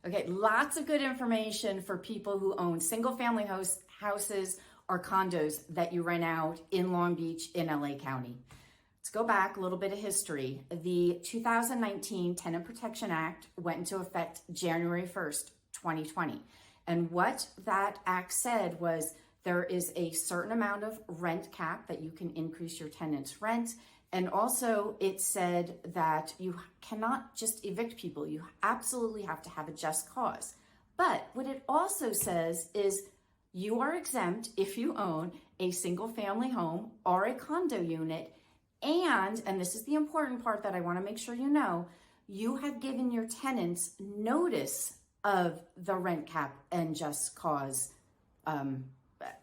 Okay, lots of good information for people who own single family houses or condos that you rent out in Long Beach in LA County. Let's go back a little bit of history. The 2019 Tenant Protection Act went into effect January 1st, 2020. And what that act said was there is a certain amount of rent cap that you can increase your tenant's rent. And also it said that you cannot just evict people. You absolutely have to have a just cause. But what it also says is you are exempt if you own a single family home or a condo unit. And this is the important part that I want to make sure you know, you have given your tenants notice of the rent cap and just cause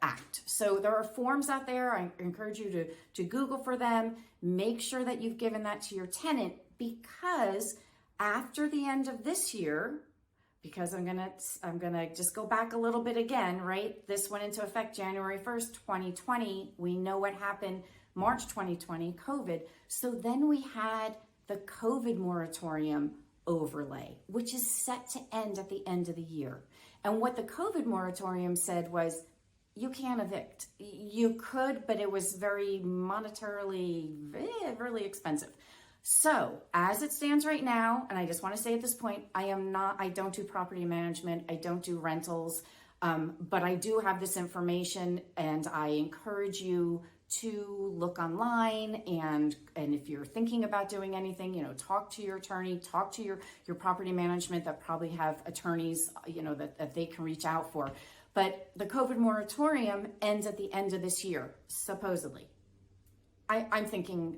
act. So there are forms out there. I encourage you to Google for them. Make sure that you've given that to your tenant, because after the end of this year, because I'm gonna just go back a little bit again, right? This went into effect January 1st, 2020. We know what happened March 2020, COVID. So then we had the COVID moratorium overlay, which is set to end at the end of the year. And what the COVID moratorium said was, you can't evict. You could, but it was very monetarily, really expensive. So as it stands right now, and I just want to say at this point, I don't do property management. I don't do rentals, but I do have this information, and I encourage you to look online, and if you're thinking about doing anything, talk to your attorney, talk to your property management that probably have attorneys, that they can reach out for. But the COVID moratorium ends at the end of this year, supposedly. I'm thinking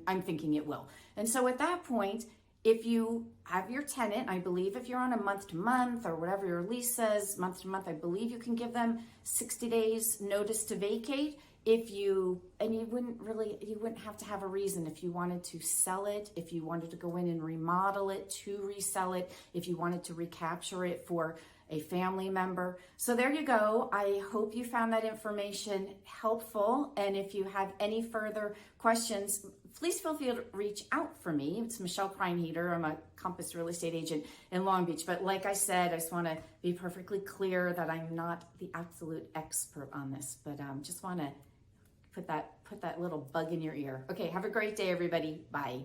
it will. And so at that point, if you have your tenant, I believe if you're on a month-to-month or whatever your lease says, month-to-month, I believe you can give them 60 days notice to vacate. You wouldn't have to have a reason if you wanted to sell it, if you wanted to go in and remodel it to resell it, if you wanted to recapture it for a family member. So there you go. I hope you found that information helpful. And if you have any further questions, please feel free to reach out for me. It's Michele Kreinheder. I'm a Compass real estate agent in Long Beach. But like I said, I just want to be perfectly clear that I'm not the absolute expert on this, but just want to put that little bug in your ear. Okay, have a great day, everybody. Bye.